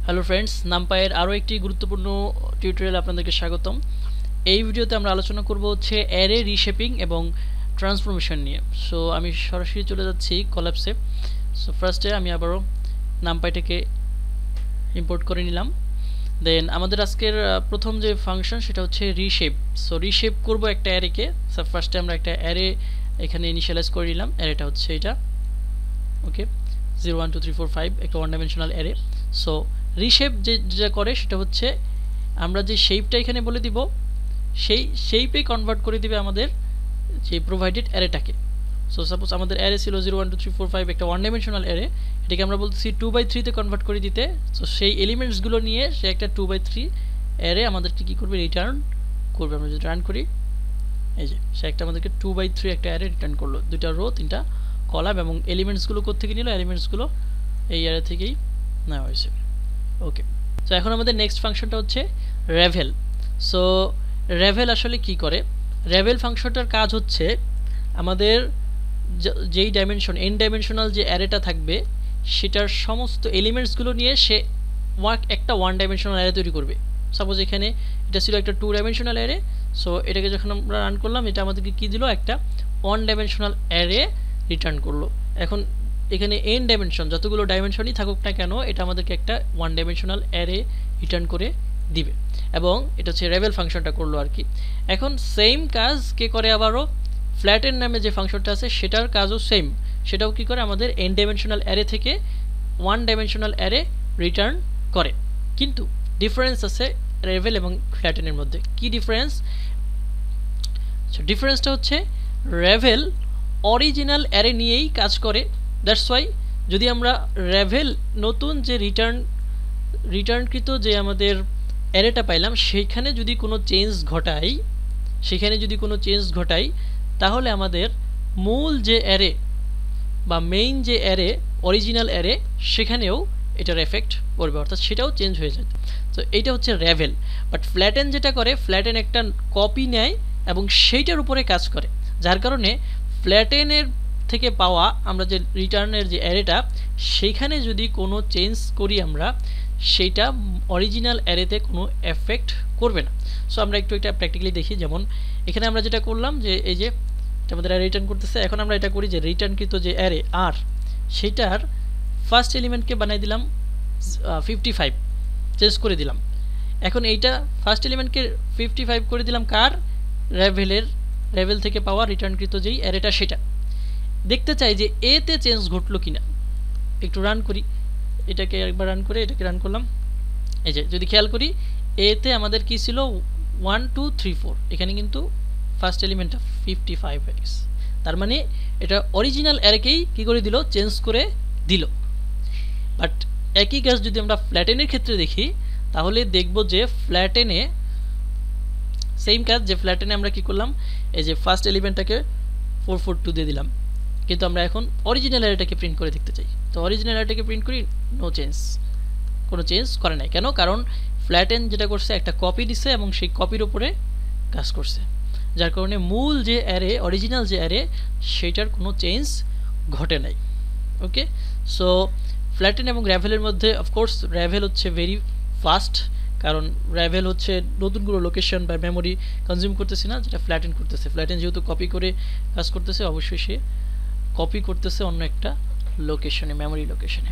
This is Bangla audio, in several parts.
হ্যালো ফ্রেন্ডস, নামপাইয়ের আরও একটি গুরুত্বপূর্ণ টিউটোরিয়ালে আপনাদেরকে স্বাগতম। এই ভিডিওতে আমরা আলোচনা করব হচ্ছে অ্যারে রিশেপিং এবং ট্রান্সফরমেশন নিয়ে। সো আমি সরাসরি চলে যাচ্ছি কলাপসে। সো ফার্স্টে আমি আবারও নামপাইটাকে ইম্পোর্ট করে নিলাম। দেন আমাদের আজকের প্রথম যে ফাংশন সেটা হচ্ছে রিশেপ। সো রিশেপ করব একটা অ্যারেকে। সো ফার্স্টে আমরা একটা অ্যারে এখানে ইনিশিয়ালাইজ করে নিলাম। অ্যারেটা হচ্ছে এটা, ওকে, 0 1 2 3 4 5 একটা one dimensional array. So reshape যেটা করে সেটা হচ্ছে আমরা যে শেপটা এখানে বলে দিব সেই শেপে কনভার্ট করে দিবে আমাদের যে প্রোভাইডেড অ্যারেটাকে। সো সাপোজ আমাদের অ্যারে ছিল 0 1 2 3 4 5 একটা ওয়ান ডাইমেনশনাল অ্যারে, এটাকে আমরা বলতেছি 2/3 তে কনভার্ট করে দিতে। সো সেই এলিমেন্টসগুলো নিয়ে সে একটা 2/3 অ্যারে আমাদেরকে কী করবে, রিটার্ন করবে। আমরা যদি রান করি, এই যে সে একটা আমাদেরকে 2/3 একটা অ্যারে রিটার্ন করলো, দুইটা রো তিনটা কলাম, এবং এলিমেন্টসগুলো কোত্থেকে নিল, এলিমেন্টসগুলো এই অ্যারে থেকেই নেওয়া হয়েছে। ওকে, তো এখন আমাদের নেক্সট ফাংশনটা হচ্ছে রেভেল। সো রেভেল আসলে কি করে? রেভেল ফাংশনটার কাজ হচ্ছে আমাদের যেই ডাইমেনশন এন ডাইমেনশনাল যে অ্যারেটা থাকবে সেটার সমস্ত এলিমেন্টসগুলো নিয়ে সে একটা ওয়ান ডাইমেনশনাল অ্যারে তৈরি করবে। সাপোজ এখানে এটা ছিল একটা 2 ডাইমেনশনাল অ্যারে। সো এটাকে যখন আমরা রান করলাম, এটা আমাদেরকে কী দিল, একটা ওয়ান ডাইমেনশনাল অ্যারে রিটার্ন করলো। এখন এখানে এন ডাইমেনশন যতগুলো ডাইমেনশনই থাকুক না কেন, এটা আমাদেরকে একটা ওয়ান ডাইমেনশনাল অ্যারে রিটার্ন করে দিবে, এবং এটা হচ্ছে রেভেল ফাংশনটা করলো আর কি। এখন সেম কাজ কে করে আবারও ফ্ল্যাটেন নামে যে ফাংশনটা আছে সেটার কাজও সেম। সেটাও কি করে, আমাদের এন ডাইমেনশনাল অ্যারে থেকে ওয়ান ডাইমেনশনাল অ্যারে রিটার্ন করে। কিন্তু ডিফারেন্স আছে রেভেল এবং ফ্ল্যাটেনের মধ্যে। কি ডিফারেন্স? ডিফারেন্সটা হচ্ছে রেভেল অরিজিনাল অ্যারে নিয়েই কাজ করে। দ্যাটস ওয়াই যদি আমরা রেভেল নতুন যে রিটার্নকৃত যে আমাদের অ্যারেটা পাইলাম সেইখানে যদি কোনো চেঞ্জ ঘটাই তাহলে আমাদের মূল যে অ্যারে বা মেইন যে অ্যারে, অরিজিনাল অ্যারে, সেখানেও এটার এফেক্ট পড়বে, অর্থাৎ সেটাও চেঞ্জ হয়ে যায়। তো এইটা হচ্ছে রেভেল। বাট ফ্ল্যাটেন যেটা করে, ফ্ল্যাটেন একটা কপি নেয় এবং সেইটার উপরে কাজ করে, যার কারণে ফ্ল্যাটেনের থেকে পাওয়া আমরা যে রিটার্নের যে অ্যারেটা, সেইখানে যদি কোনো চেঞ্জ করি আমরা, সেইটা অরিজিনাল অ্যারেতে কোনো এফেক্ট করবে না। সো আমরা একটু এটা প্র্যাকটিক্যালি দেখি। যেমন এখানে আমরা যেটা করলাম যে এই যে আমাদের রিটার্ন করতেছে, এখন আমরা এটা করি যে রিটার্নকৃত যে অ্যারে আর, সেইটার ফার্স্ট এলিমেন্টকে বানাই দিলাম 55, চেঞ্জ করে দিলাম। এখন এইটা ফার্স্ট এলিমেন্টকে 55 করে দিলাম কার? রেভেল থেকে পাওয়া রিটার্নকৃত যেই অ্যারেটা, সেটা দেখতে চাই যে এতে চেঞ্জ ঘটলো কিনা। একটু রান করি, এটাকে একবার রান করে এটাকে রান করলাম। এই যে যদি খেয়াল করি, এতে আমাদের কি ছিল, 1 2 3 4, এখানে কিন্তু ফার্স্ট এলিমেন্টটা 55 হয়ে গেছে। তার মানে এটা অরিজিনাল অ্যারেকেই কী করে দিল, চেঞ্জ করে দিল। বাট একই কাজ যদি আমরা ফ্ল্যাটেনের ক্ষেত্রে দেখি, তাহলে দেখব যে ফ্ল্যাটেনে সেম কাজ। যে ফ্ল্যাটেনে আমরা কি করলাম, এই যে ফার্স্ট এলিমেন্টটাকে 442 দিয়ে দিলাম, কিন্তু আমরা এখন অরিজিনাল অ্যারেটাকে প্রিন্ট করে দেখতে চাই। তো অরিজিনাল অ্যারেটাকে প্রিন্ট করি, নো চেঞ্জ, কোনো চেঞ্জ করে নাই। কেন? কারণ ফ্ল্যাটেন যেটা করছে, একটা কপি দিছে এবং সেই কপির উপরে কাজ করছে, যার কারণে মূল যে অ্যারে, অরিজিনাল যে অ্যারে, সেটার কোনো চেঞ্জ ঘটে নাই। ওকে, সো ফ্ল্যাটেন এবং র্যাভেলের মধ্যে অফকোর্স র্যাভেল হচ্ছে ভেরি ফাস্ট, কারণ র্যাভেল হচ্ছে নতুন কোনো লোকেশন বা মেমোরি কনজিউম করতেছে না, যেটা ফ্ল্যাটেন করতেছে। ফ্ল্যাটেন যেহেতু কপি করে কাজ করতেছে, অবশ্যই সে কপি করতেছে অন্য একটা লোকেশনে, মেমোরি লোকেশনে।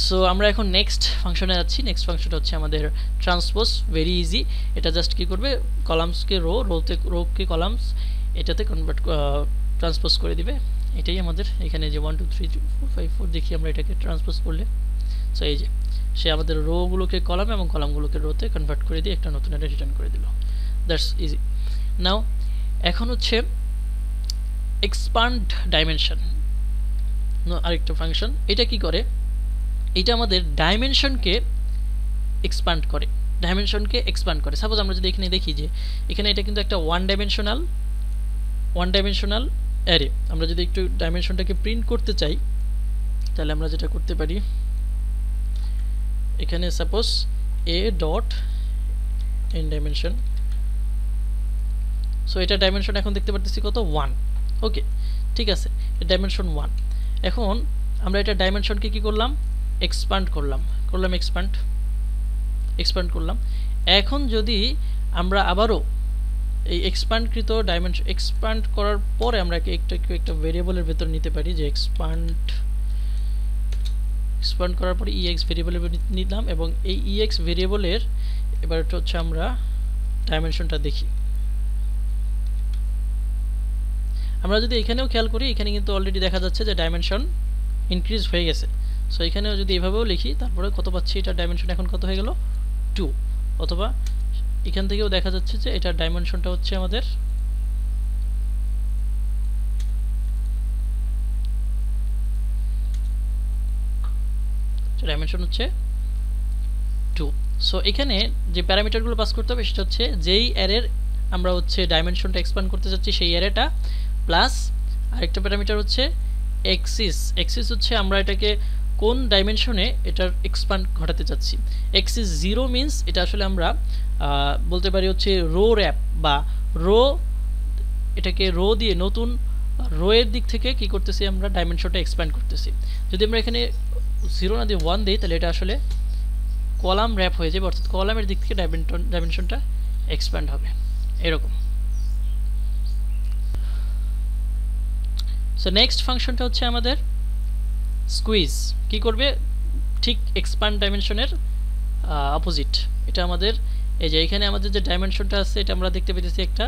সো আমরা এখন নেক্সট ফাংশনে যাচ্ছি। নেক্সট ফাংশনটা হচ্ছে আমাদের ট্রান্সপোজ। Very easy. এটা জাস্ট কী করবে, কলামসকে রোকে কলামস, এটাতে ট্রান্সপোজ করে দিবে। এটাই আমাদের এখানে যে 1 2 3 4 5 4 দেখি আমরা এটাকে ট্রান্সপোজ করলে। সো এই যে সে আমাদের রোগুলোকে কলাম এবং কলামগুলোকে রোতে কনভার্ট করে দিয়ে একটা নতুন একটা রিটার্ন করে দিল। That's easy. নাও এখন হচ্ছে এক্সপান্ড ডাইমেনশন, আরেকটা ফাংশন। এটা কি করে, এটা আমাদের ডাইমেনশনকে এক্সপান্ড করে। সাপোজ আমরা যদি এখানে দেখি যে এখানে এটা কিন্তু একটা ওয়ান ডাইমেনশনাল অ্যারে। আমরা যদি একটু ডাইমেনশনটাকে প্রিন্ট করতে চাই, তাহলে আমরা যেটা করতে পারি, এখানে suppose A dot N dimension. So এটা ডাইমেনশন এখন দেখতে পারতেছি কত, 1। ওকে, ঠিক আছে, ডাইমেনশন 1। এখন আমরা এটা ডাইমেনশনকে কি করলাম, এক্সপ্যান্ড করলাম এক্সপ্যান্ড করলাম। এখন যদি আমরা আবারও এই এক্সপ্যান্ডকৃত ডাইমেনশন এক্সপ্যান্ড করার পরে আমরা একটা ভেরিয়েবলের ভেতর নিতে পারি, যে এক্সপ্যান্ড করার পরে ইএক্স ভেরিয়েবলের নিলাম, এবং এই ইএক্স ভেরিয়েবলের এবার হচ্ছে আমরা ডাইমেনশনটা দেখি। আমরা যদি এখানেও খেয়াল করি, এখানে কিন্তু অলরেডি দেখা যাচ্ছে যে ডাইমেনশন ইনক্রিজ হয়ে গেছে। সো এখানেও যদি এভাবেও লিখি, তারপরে কত পাচ্ছি, এটার ডাইমেনশন এখন কত হয়ে গেল 2, অথবা এখান থেকেও দেখা যাচ্ছে যে এটার ডাইমেনশনটা হচ্ছে আমাদের ডাইমেনশন হচ্ছে 2। সো এখানে যে প্যারামিটারগুলো পাস করতে হবে সেটা হচ্ছে যেই অ্যারের আমরা হচ্ছে ডাইমেনশনটা এক্সপ্যান্ড করতে যাচ্ছি সেই অ্যারেটা, প্লাস আরেকটা প্যারামিটার হচ্ছে এক্সিস হচ্ছে আমরা এটাকে কোন ডাইমেনশনে এটার এক্সপ্যান্ড ঘটাতে চাচ্ছি। এক্সিস 0 মিনস এটা আসলে আমরা বলতে পারি হচ্ছে রো র্যাপ বা রো, এটাকে রো দিয়ে নতুন রো এর দিক থেকে কি করতেছি আমরা ডাইমেনশনটা এক্সপ্যান্ড করতেছি। যদি আমরা এখানে 0 না দিয়ে 1 দিই, তাহলে এটা আসলে কলাম র্যাপ হয়ে যাবে, অর্থাৎ কলামের দিক থেকে ডাইমেনশনটা এক্সপ্যান্ড হবে এরকম। সো নেক্সট ফাংশনটা হচ্ছে আমাদের স্কুইজ। কি করবে, ঠিক এক্সপ্যান্ড ডাইমেনশনের অপোজিট। এটা আমাদের এই যে এখানে আমাদের যে ডাইমেনশনটা আছে, এটা আমরা দেখতে পেতেছি একটা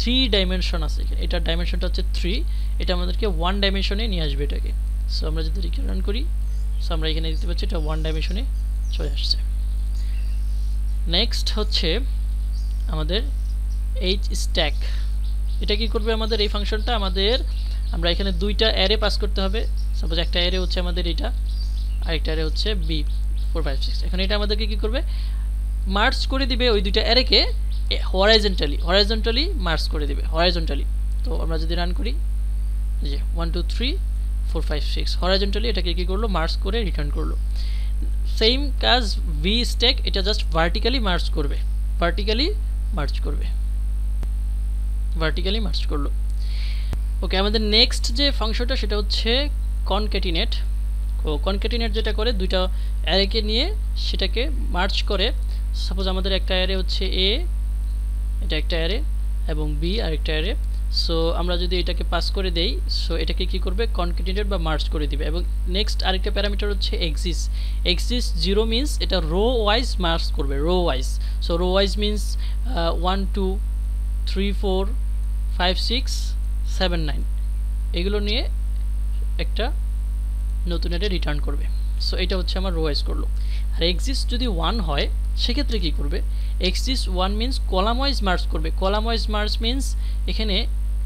3 ডাইমেনশন আছে, এটার ডাইমেনশনটা হচ্ছে 3, এটা আমাদেরকে 1 ডাইমেনশনে নিয়ে আসবে এটাকে। সো আমরা যদি রান করি, সো আমরা এখানে দেখতে পাচ্ছি এটা 1 ডাইমেনশনে চলে আসছে। নেক্সট হচ্ছে আমাদের এইচ স্ট্যাক। এটা কি করবে আমাদের এই ফাংশনটা, আমরা এখানে দুইটা অ্যারে পাস করতে হবে। সাপোজ একটা অ্যারে হচ্ছে আমাদের এটা, আরেকটা অ্যারে হচ্ছে B456। এখন এটা আমাদেরকে কি করবে, মার্জ করে দিবে ওই দুইটা অ্যারেকে হরাইজন্টালি মার্জ করে দিবে হরাইজন্টালি। তো আমরা যদি রান করি, যে 1 2 3 4 5 6 হরাইজন্টালি এটাকে কি করলো, মার্জ করে রিটার্ন করলো। সেম কাজ ভি স্ট্যাক, এটা জাস্ট ভার্টিক্যালি মার্জ করলো। ওকে, আমাদের নেক্সট যে ফাংশনটা সেটা হচ্ছে কনক্যাটিনেট। কনক্যাটিনেট যেটা করে, দুইটা অ্যারেকে নিয়ে সেটাকে মার্জ করে। সাপোজ আমাদের একটা অ্যারে হচ্ছে এ, এটা একটা অ্যারে, এবং বি আরেকটা অ্যারে। সো আমরা যদি এটাকে পাস করে দেই, সো এটাকে কি করবে, কনক্যাটিনেট বা মার্জ করে দিবে। এবং নেক্সট আরেকটা প্যারামিটার হচ্ছে এক্সিস 0 মিনস এটা রো ওয়াইজ মার্জ করবে, rho wise. So rho wise means 1 2 3 4 5 6 7 9 এগুলো নিয়ে একটা নতুন এটা রিটার্ন করবে। সো এটা হচ্ছে আমার রো ওয়াইজ করলো। আর এক্সিস যদি 1 হয় সেক্ষেত্রে কি করবে, axis 1 means column wise merge করবে। কলাম ওয়াইজ মার্জ মিনস এখানে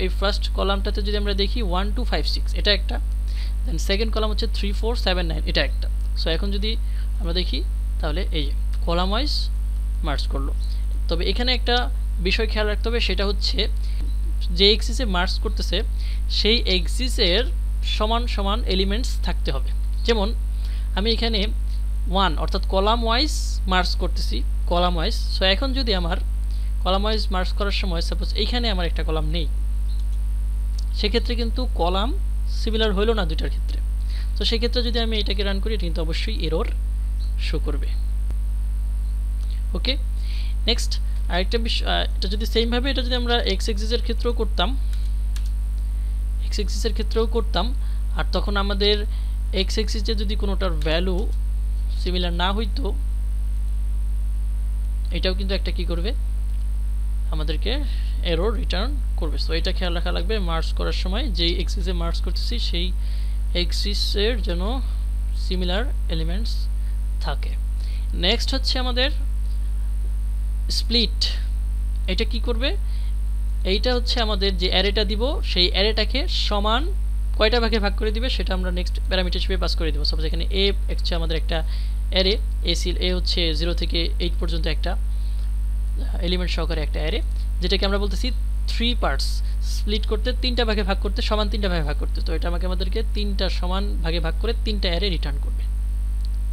এই ফার্স্ট কলামটাতে যদি আমরা দেখি 1 2 5 6 এটা একটা, দেন সেকেন্ড কলাম হচ্ছে 3 4 7 9 এটা একটা। সো এখন যদি আমরা দেখি, তাহলে এই কলাম ওয়াইজ মার্জ করলো। তবে এখানে একটা বিষয় খেয়াল রাখতে হবে, সেটা হচ্ছে যে এক্সিসে মার্জ করতেছে সেই এক্সিসের সমান সমান এলিমেন্টস থাকতে হবে। যেমন আমি এখানে 1 অর্থাৎ কলাম ওয়াইজ মার্জ করতেছি, কলাম ওয়াইজ। সো এখন যদি আমার কলাম ওয়াইজ মার্জ করার সময় সাপোজ এইখানে আমার একটা কলাম নেই, সেক্ষেত্রে কিন্তু কলাম সিমিলার হইল না দুইটার ক্ষেত্রে। তো সেক্ষেত্রে যদি আমি এটাকে রান করি, এটা কিন্তু অবশ্যই এরর শো করবে। ওকে, নেক্সট আরেকটা বিষয়, এটা যদি সেমভাবে এটা যদি আমরা এক্স এক্সিসের ক্ষেত্রেও করতাম, আর তখন আমাদের এক্স এক্সিসে যদি কোনোটার ভ্যালু সিমিলার না হইতো, এটাও কিন্তু একটা কি করবে, আমাদেরকে এরর রিটার্ন করবে। সো এটা খেয়াল রাখা লাগবে মার্জ করার সময়, যেই এক্সিসে মার্জ করতেছি সেই এক্সিসের যেন সিমিলার এলিমেন্টস থাকে। নেক্সট হচ্ছে আমাদের স্প্লিট। এটা কি করবে, এইটা হচ্ছে আমাদের যে অ্যারেটা দিব সেই অ্যারেটাকে সমান কয়টা ভাগে ভাগ করে দিবে, সেটা আমরা নেক্সট প্যারামিটার হিসেবে পাস করে দেবো। সাপোজ এখানে এ হচ্ছে আমাদের একটা অ্যারে, এ হচ্ছে 0 থেকে 8 পর্যন্ত একটা এলিমেন্ট সহকারে একটা অ্যারে, যেটাকে আমরা বলতেছি 3 পার্টস স্প্লিট করতে, 3টা ভাগে ভাগ করতে, সমান 3টা ভাগে ভাগ করতে। তো এটা আমাদেরকে 3টা সমান ভাগে ভাগ করে 3টা অ্যারে রিটার্ন করবে।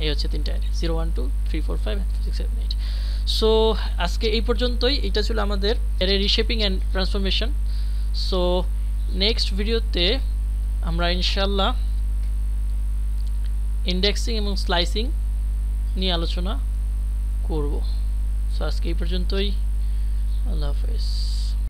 এই হচ্ছে 3টা অ্যারে 0 1 2 3 4 5 6 7 8। সো আজকে এই পর্যন্তই। এটা ছিল আমাদের array reshaping and transformation. So next ভিডিওতে আমরা ইনশাল্লাহ ইন্ডেক্সিং এবং স্লাইসিং নিয়ে আলোচনা করব। সো আজকে এই পর্যন্তই। আল্লাহ হাফেজ।